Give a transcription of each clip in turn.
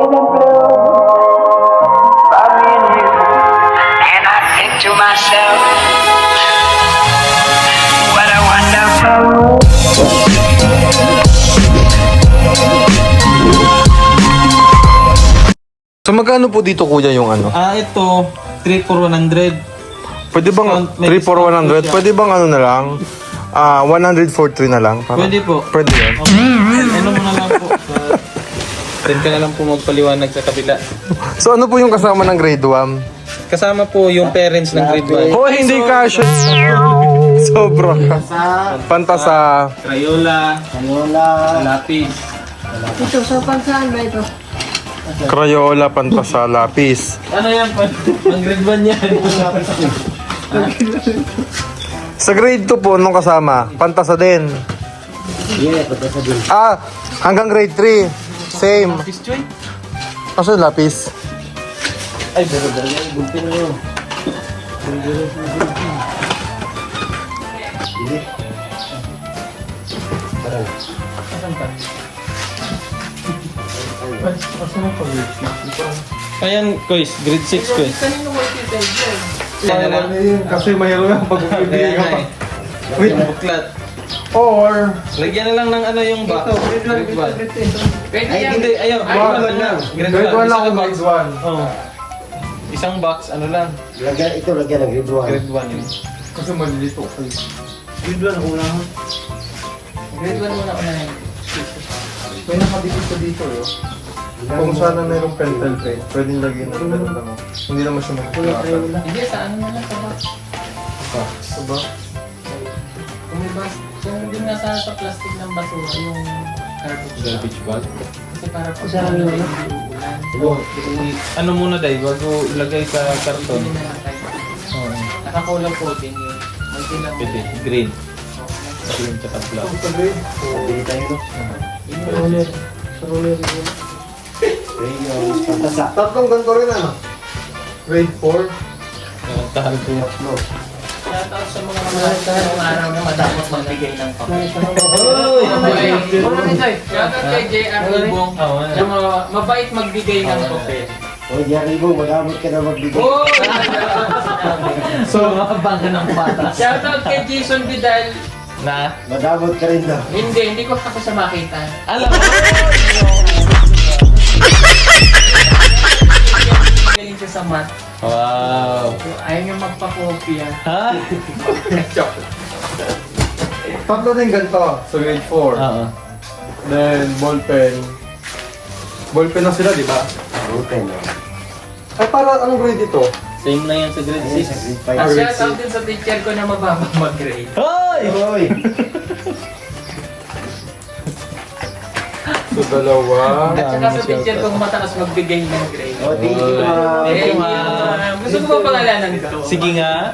And I think to myself, what a wonderful world. So magkano po dito kuya yung ano? Ito, 3 for 100. Pwede bang Discount, may 3 for discount 100? po siya. Pwede bang ano na lang? 100 for 3 na lang? Pwede po. Pwede yan. Ano mo na lang po. Send ka na lang po magpaliwanag sa kabila. So ano po yung kasama ng grade 1? Kasama po yung parents ng grade 1. Oh, hindi kasha. Sobra. Pantasa. Crayola, lapis. Ito, sa pansaan ba ito? Crayola, pantasa, lapis. Ano yan? Ang grade 1 yan. Sa grade 2 po, nung kasama, pantasa din. Yeah, pagkasa din. Hanggang grade 3, same. Lapis, Choy? Kaso lapis. Ay, pero yan, gulpin mo yun. Ayan, Kois. Grade 6, Kois. Kasi mayroon yung pag-ibigay ka pa. Wait, buklat. Or, Lagyan na lang ng ano yung box. Grade 1. Ay, hindi. Ayaw. Grade 1 lang. grade 1 lang Isang ako box. grade 1. Oo. Isang box, ano lang. Lagyan, ito lagyan ng grade 1. Grade 1 yun. Kasi malilito ko. Grade 1 una. Grade 1 muna una yun. May nakadikit ko dito yo. Kung sana mayroong pentel pen, pwedeng lagyan ng ganun lang. Hindi naman siya magkakalakan. Hindi, sa ano na lang sa box. Diba? Kung may box, kung hindi nasa sa plastic ng basura, yung garbage bag. Kasi para po sa ano hindi uulan. Ano muna dahil, bago ilagay sa karton. Hindi na lang tayo. Nakakulang po din yun. May tilang pwede, green. Green tsaka black. Bili tayo, no? Ayun, pantasa. Tatlong ganito rin ano? Grade 4. Tahan ko yun. Shoutout sa mga mga araw na matapos magbigay ng papel. Shoutout kay JR Ibong na mabait magbigay ng papel. O, Jerry mo, mag-abot ka na magbigay. So, makabang ka ng bata. Shoutout kay Jason Vidal na Mag-abot ka rin daw. hindi ko ako sa makita. Alam mo! Galing siya sa math. Wow! Ayaw niya magpa-copy ah. Ha? Tatlo din ganito. So grade 4. Oo. Then ballpen. Ballpen na sila, di ba? Open, no? Ay, para anong grade ito? Same na yan sa grade Ayun, sa 6. grade 5. Shoutout din sa teacher ko na mababa mag-grade. Hoy! Oy! So dalawa. At saka sa teacher kong mataas magbigay ng grade. O, thank you, ma'am. Thank you, ma'am. Gusto ko ba pangalanan ito? Sige nga.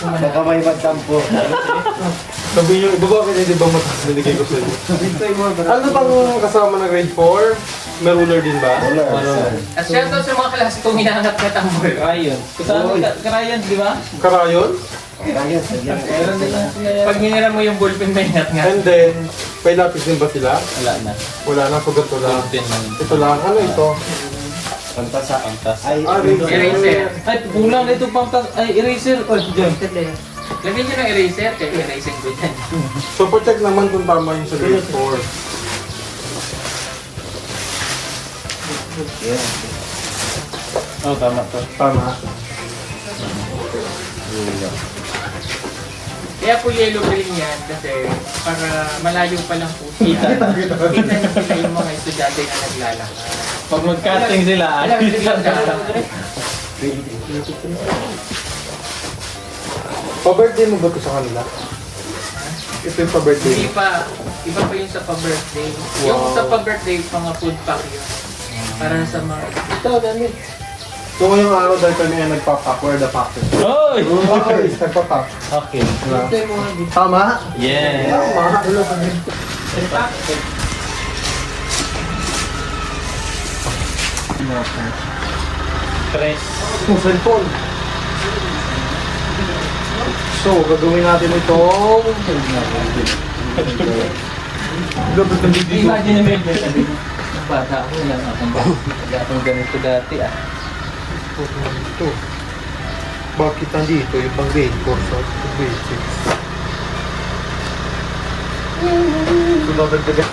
Baka may magtampo. Sabi nyo, iba ba hindi bang mataas binigay ko sa inyo? Ano bang kasama ng grade 4? May ruler din ba? Wala. At shoutout sa mga klase kong hinahanap na tambol. Karayon. Kasama karayon, di ba? Karayon? Ayun, sagyan. Meron din lang sila yan. Pag hinira mo yung ballpen na inat nga. And then, may lapis din ba sila? Wala na. Wala na, so ganito lang. Ballpen lang. Ito lang, ano ito? Pantasa. Pangtas. Ay, Eraser. Ay, kulang na ito pangtas. Ay, eraser. Oh, dyan. Lagyan nyo ng eraser. Kaya eraser ko dyan. So, check naman kung tama yung sa grade 4. Oh, tama to. Tama. Kaya po yellow green yan kasi para malayo pa lang po kita. Kita nyo sila yung mga estudyante na naglalakad. Pag mag-cutting sila, Pa-birthday mo ba ito sa kanila? Ito yung pa-birthday hindi mo. pa, iba pa yung sa pa-birthday. Yung sa pa-birthday, mga food pack yun. Para sa mga... Ito, dami. So, ngayong araw dahil kami ay nagpapak, we're the packers. Oy! Okay, nagpapak. Okay. Diba? Tama? Yeah. Tres. Yung cellphone. So, gagawin natin itong... Gagawin natin dito. Imagine na medyo sabi mo. bata ako, wala akong ganito dati ah. Ito. Bakit nandito yung pang grade 4 sa grade 6? So, dadagdagan.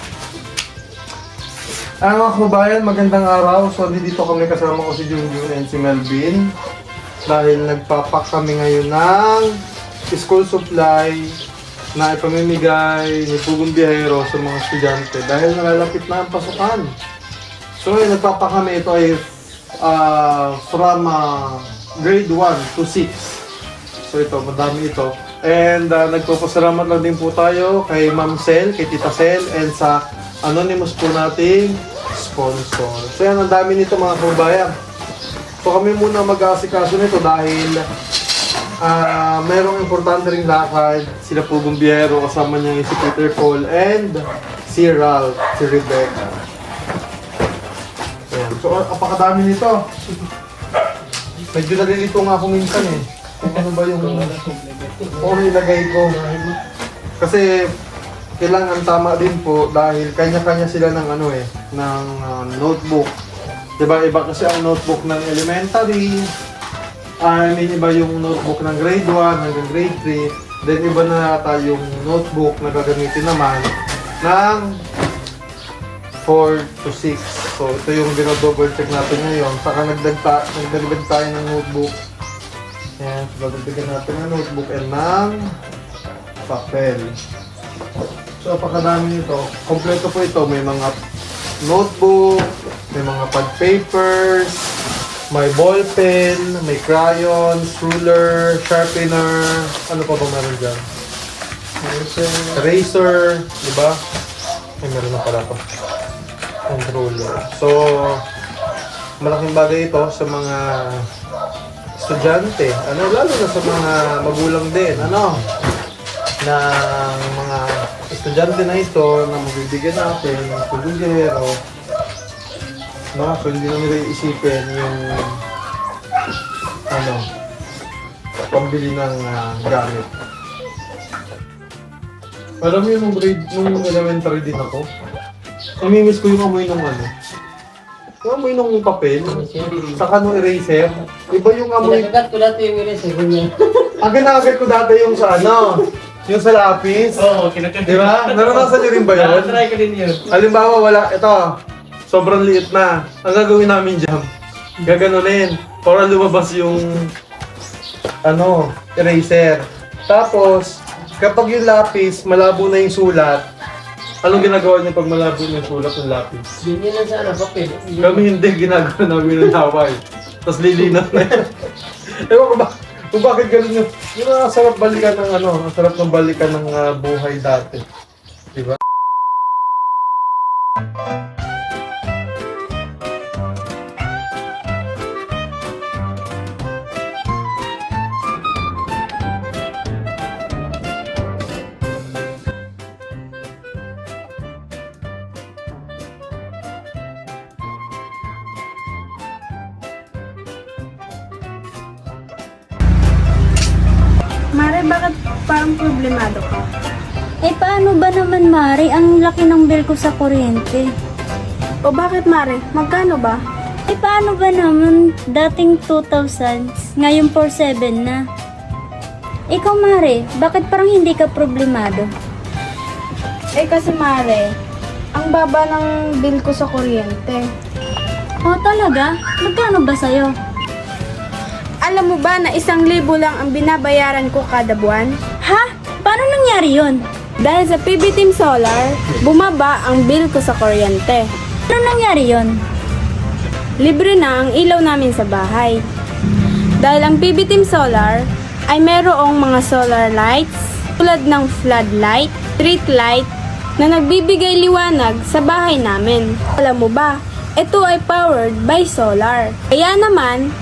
Mga kabayan, magandang araw. So, dito kami kasama ko si Junjun and si Melvin. Dahil nagpapak kami ngayon ng school supply na ipamimigay ni Pugong Biyahero sa mga estudyante dahil nalalapit na ang pasukan. So, ngayon nagpapak kami. Ito ay from grade 1 to 6. So, ito, madami ito. And nagpapasalamat lang din po tayo kay Ma'am Sel, kay Tita Sel, and sa anonymous po nating sponsor. So yan, ang dami nito mga kabayan. So kami muna mag-aasikaso nito dahil merong importante ring lakad. Sila Pugong Biyahero, kasama niya si Peter Paul and si Ralph, si Rebecca. Ayan. So apakadami nito. Medyo nalilito nga ako minsan eh. Kung ano ba yung ilagay ko. Kasi kailangan tama din po dahil kanya-kanya sila ng ng notebook. Diba, iba kasi ang notebook ng elementary. Iba yung notebook ng grade 1 hanggang grade 3. Then iba na yata yung notebook na gagamitin naman ng 4 to 6. So ito yung double check natin ngayon. Saka nagdagdag tayo ng notebook. Ayan, so dagdagan natin ng notebook and ng papel. So, apakadami nito. Kompleto po ito. May mga notebook, may mga pad papers, may ball pen, may crayons, ruler, sharpener, ano pa ba meron dyan? Eraser, di ba? Ay, meron na pala ito. And ruler. So, malaking bagay ito sa mga estudyante. Lalo na sa mga magulang din. ng mga estudyante na ito na magbibigyan natin ng Pugong Biyahero. So hindi na nila iisipin yung pambili ng gamit. Alam mo yung grade, nung elementary din ako, namimiss ko yung amoy ng yung amoy ng papel, saka nung eraser. Iba yung amoy. Kinakagat ko dati yung eraser ko niya. Ginagamit ko dati yung sa yung sa lapis. Oo, kinakagat. Di ba? Naranasan niyo rin ba yun? Try ko din yun. Halimbawa, sobrang liit na. Ang gagawin namin dyan, gaganunin para lumabas yung eraser. Tapos, kapag yung lapis, malabo na yung sulat, anong ginagawa niyo pag malabo na yung sulat ng lapis? Ganyan lang sana, papel. Kami hindi, ginagawa namin ng laway. Tapos lilinaw na yun. Ewan ko ba? Kung bakit ganun yung sarap balikan ng ang sarap ng balikan ng buhay dati. Diba? Mare, bakit parang problemado ka? Paano ba naman, Mari? Ang laki ng bill ko sa kuryente. O bakit, Mare? Magkano ba? Paano ba naman? Dating 2,000, ngayon 4,700 na. Ikaw, Mari, bakit parang hindi ka problemado? Kasi, Mare, ang baba ng bill ko sa kuryente. Talaga? Magkano ba sa'yo? Alam mo ba na 1,000 lang ang binabayaran ko kada buwan? Ha? Paano nangyari yon? Dahil sa PB Team Solar, bumaba ang bill ko sa kuryente. Paano nangyari yon? Libre na ang ilaw namin sa bahay. Dahil ang PB Team Solar ay merong mga solar lights tulad ng floodlight, street light na nagbibigay liwanag sa bahay namin. Alam mo ba, ito ay powered by solar. Kaya naman,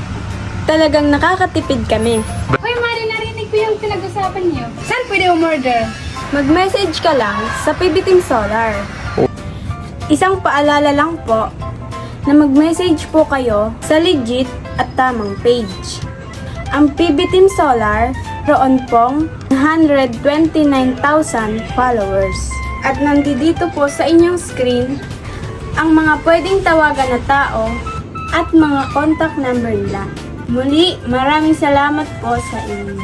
talagang nakakatipid kami. Hoy, Mari, narinig ko yung pinag-usapan niyo. Saan pwede umorder? Mag-message ka lang sa PB Team Solar. Isang paalala lang po na mag-message po kayo sa legit at tamang page. Ang PB Team Solar, roon pong 129,000 followers. At nandito po sa inyong screen ang mga pwedeng tawagan na tao at mga contact number nila. Muli, maraming salamat po sa inyo.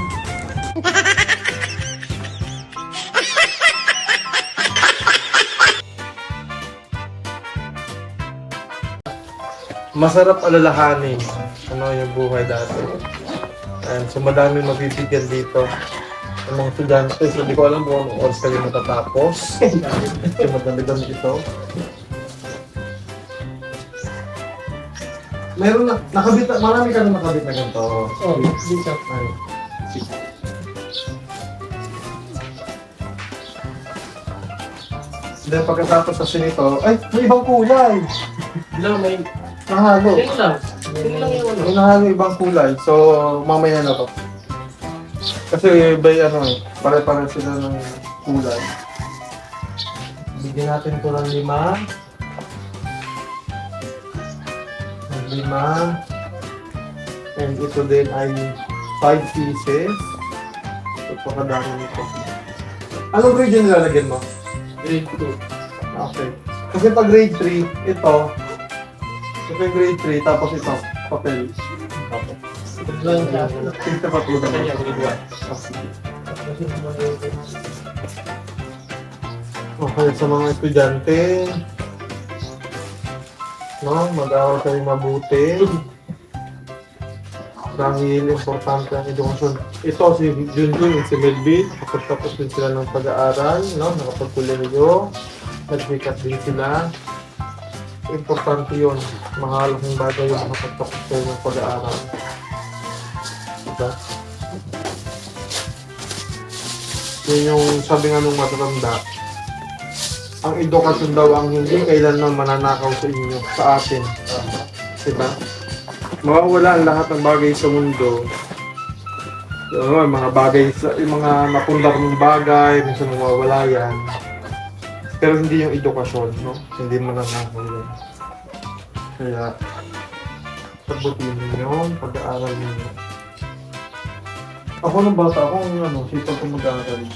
Masarap alalahanin ano yung buhay dati. And so madami mabibigyan dito ng mga estudyante. So di ko alam kung anong oras kayo matatapos. Kasi madami-dami ito. Meron na, nakabit na, marami ka na nakabit na ganito. Oh, dito. Ay. Then pagkatapos sa sinito, ay, may ibang kulay. Lang, may... Nahalo. Yun lang. Yun lang yung ano. May nahalo ibang kulay. So, mamaya na to. Kasi by ano eh, pare-pare sila ng kulay. Bigyan natin ito ng 5. Ng 5. And ito din ay 5 pieces. Ito pakadami nito. Anong grade yung nilalagyan mo? Grade 2. Okay. Kasi pag grade 3, ito yung grade 3, tapos ito, papel. Tapos. Ito lang siya. Ito pa po naman. Kanya, grade 1. Okay, sa mga estudyante, no, mag-aaral kayo mabuti. Dahil importante ang edukasyon. Ito si Junjun at si Melvin, nakapagtapos din sila ng pag-aaral, no, nakapagkuleyo, nagbikat din sila. Importante yun. Mahalagang bagay yung nakapagtapos kayo ng pag-aaral. Diba? Yun yung sabi nga nung matatanda, ang edukasyon daw ang hindi kailanman mananakaw sa inyo, sa atin. Diba? Mawawala ang lahat ng bagay sa mundo. Mga bagay, yung mga napundar ng bagay, minsan mawawala yan. Pero hindi yung edukasyon, no? Hindi mananakaw yan. Kaya, sabutin ninyo, pag-aaral ninyo. Ako nung bata, ako sipag ko mag-aaral.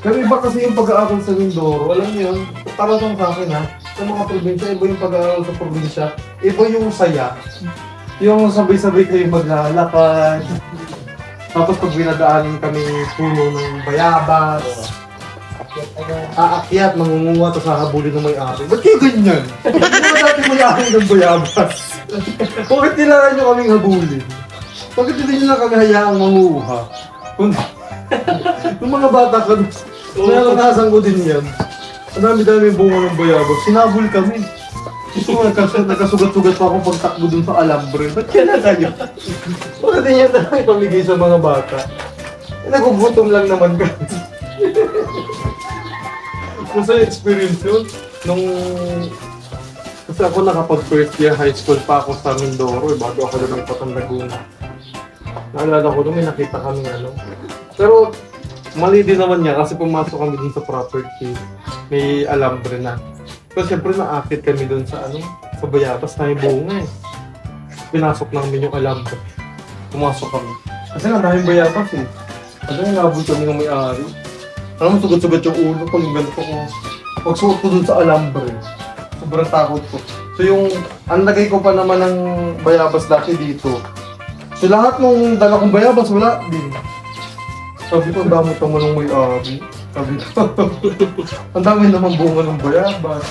Pero iba kasi yung pag-aaral sa Mindoro, alam niyo yun, para lang sa akin ha, sa mga probinsya, iba yung pag-aaral sa probinsya, iba yung saya. Yung sabay-sabay kayo maglalakad, tapos pag binadaanan kami puno ng bayabas, aakyat, mangunguha, tapos hahabulin ng may-ari. Ba't kayo ganyan? Hindi mo dati may-ari ng bayabas. Bakit kailangan nyo kaming habulin? Bakit hindi nyo na kami hayaang manguha? Yung mga bata ka, naranasan ko din yan. Ang dami-dami yung bunga ng bayabas. Sinabol kami. Gusto nga kasi nagkasugat-sugat pa akong pagtakbo dun sa alambre. Ba't kaya kayo? Bakit din yan na pamigay sa mga bata? Nagugutom lang naman kami. Kasi experience yun. Kasi ako nakapag first year high school pa ako sa Mindoro bago ako lumipat ng Laguna. Naalala ko nung may nakita kami Pero mali din naman niya kasi pumasok kami dun sa property. May alambre na. Pero siyempre naakit kami dun sa sa bayabas na may bunga eh. Pinasok namin yung alambre. Pumasok kami. Kasi nga daming bayabas eh. Kasi nabot kami ng may-ari. Alam mo, sugat-sugat yung ulo ko, yung ganito ko. Pagsuot ko dun sa alambre, sobrang takot ko. So yung, ang lagay ko pa naman ng bayabas dati dito. So lahat ng dala kong bayabas, wala din. Sabi ko, ang dami ito mo nung may-ari. Sabi ko, ang dami naman bunga ng bayabas.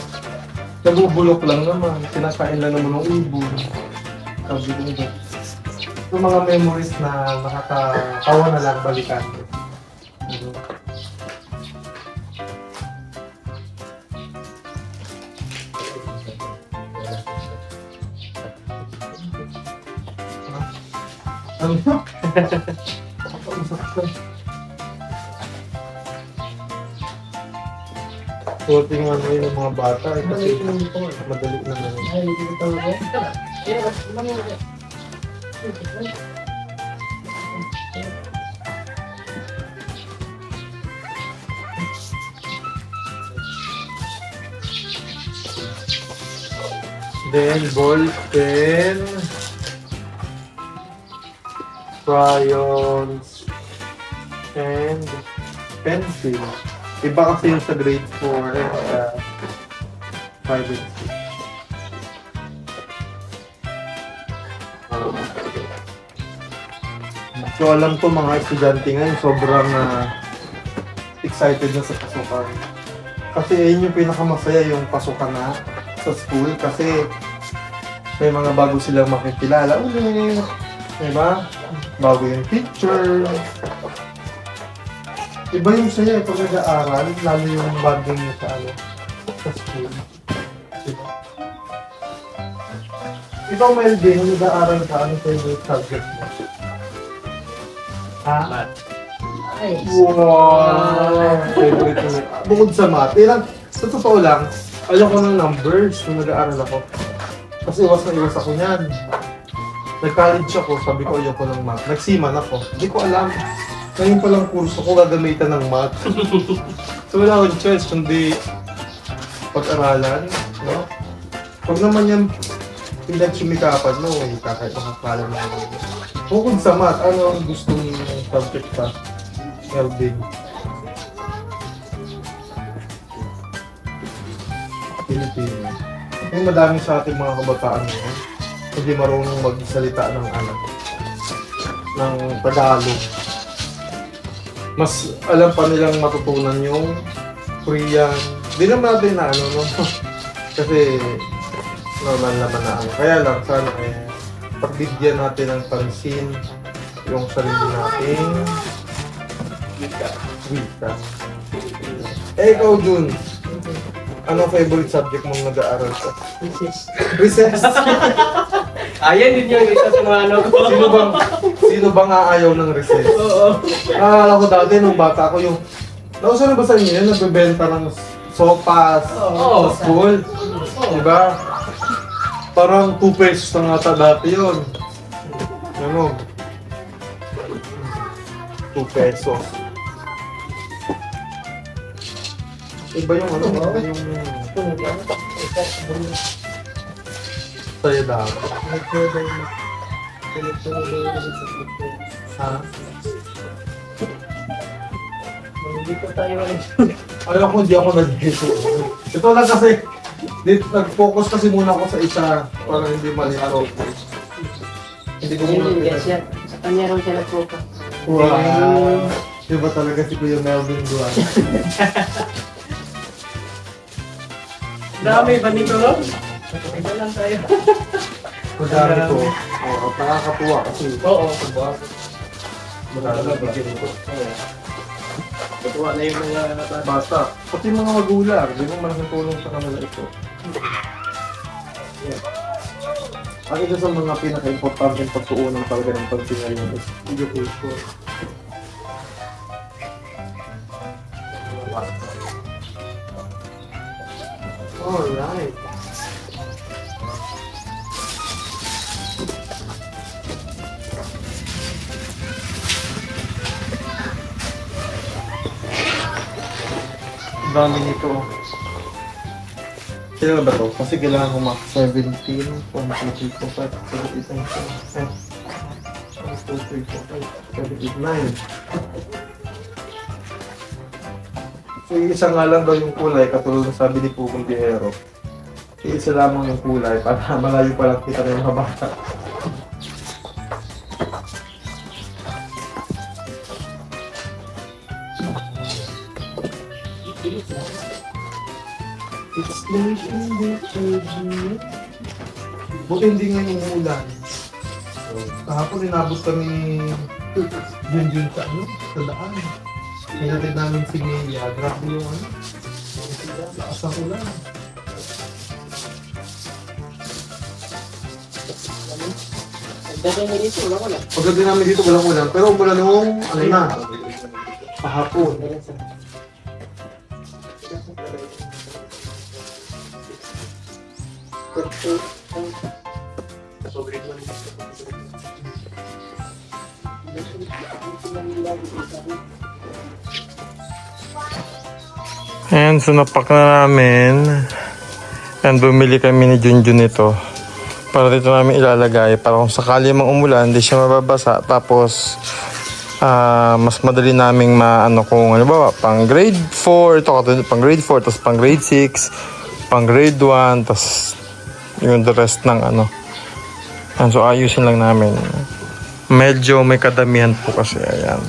Nabubulok lang naman, kinakain lang naman ng ibon. Sabi ko, yung mga memories na nakakatawa na lang balikan. Ano? Suotin nga yun ng mga bata kasi madali naman. Ay, hindi ko tawag. Then, ball pen, crayons, and pencil. Iba kasi yung sa grade 4 and 5 and 6. So alam ko mga estudyante ngayon sobrang excited na sa pasukan. Kasi yun yung pinakamasaya yung pasukan na sa school kasi may mga bago silang makikilala ulit. Diba? Bago yung teacher. Iba yung saya pag nag-aaral, lalo yung bonding mo sa sa school. Diba? Ikaw, Melvin, nung nag-aaral ka, ano favorite subject mo? Ha? Math. Ay, Wow! Favorite mo. Bukod sa math, sa totoo lang, ayoko ng numbers nung nag-aaral ako. Kasi iwas na iwas ako niyan. Nag-college ako, sabi ko ayoko ng math. Nagsiman ako. Hindi ko alam. Ngayon palang kurso ko gagamitan ng math. So wala akong choice kundi pag-aralan. No? Pag naman yan pinagsumikapan mo, kahit makakala mo. Bukod sa math, ano ang gusto mong subject pa? Melvin. Pilipino. Yung madami sa ating mga kabataan ngayon, hindi marunong magsalita ng ng Tagalog. Mas alam pa nilang matutunan yung Korean. Di naman natin na no? Kasi normal naman na Kaya lang, sana pagbigyan natin ng pansin yung sarili nating wika. Ikaw, Jun. Anong favorite subject mong nag-aaral ka? Recess. ayan din yung isa sa mga ano ko. Sino bang aayaw ng recess? Oo. Naalala ko dati nung bata ko yung... Nauso na ba sa inyo yun? Nagbebenta ng sopas Oo. sa school. Diba? Parang 2 pesos na nga dati yun. Ano? 2 pesos. Iba yung ano? Iba yung... Sa'yo dapat. Ha? Hindi ko tayo Ayaw ko, hindi ako nag-geso. Ito lang kasi, nag-focus kasi muna ako sa isa para hindi malito. Hindi ko muna guys yan. Sa kanya raw siya nag-focus. Wow! Diba talaga si Kuya Melvin Duan? Dami ba nito no? Ito lang tayo. Madami ko. Oo, nakakatuwa kasi. Oo. Diba? Madami ko. Natuwa na yung mga Bata. Pati mga magulang, di mo malaking tulong sa kanila ito. Ang isa sa mga pinaka-importante pagtuunan talaga ng pagsingayon is education. Alright. Dami nito. Kailan ba to? Kasi kailangan ko max 17, 1, 2, 3, 4, 5, 7, 8, 9, 10, 1, 2, 3, 4, 5, 7, 8, 9. So, isa nga lang daw yung kulay, katulad ng sabi ni Pugong Bihero. Isa lamang yung kulay, para malayo pa lang kita na yung mga bata. It's late in the evening. Buti hindi ngayon umuulan. Kahapon inabot kami yun sa sa daan. Hinatid namin si Mia. Grabe yung lakas ang ulan. Dati na dito, wala. Pagdating namin dito walang ulan, pero umulan nung kahapon. Ayan, so napak na namin. And bumili kami ni Junjun nito. Para dito namin ilalagay. Para kung sakali mang umulan, hindi siya mababasa. Tapos, mas madali naming maano kung halimbawa pang grade 4, ito katulad pang grade 4, tapos pang grade 6, pang grade 1, tapos yung the rest ng ano. So ayusin lang namin. Medyo may kadamihan po kasi, ayan.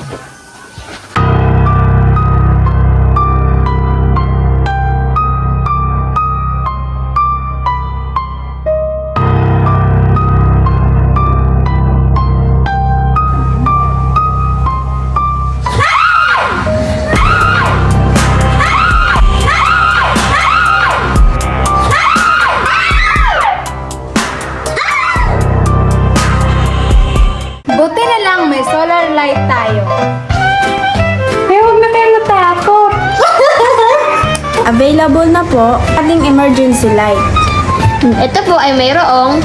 Buti na lang may solar light tayo. Ay, huwag na kayo matakot. Available na po ating emergency light. Ito po ay mayroong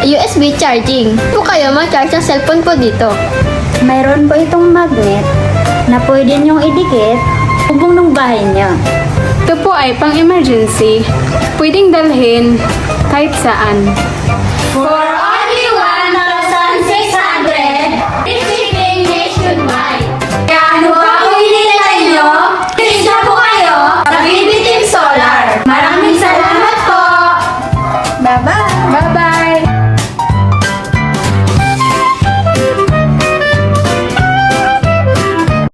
USB charging. Po kayo mag-charge ang cellphone po dito. Mayroon po itong magnet na pwede niyong idikit hubong ng bahay niyo. Ito po ay pang emergency. Pwedeng dalhin kahit saan. For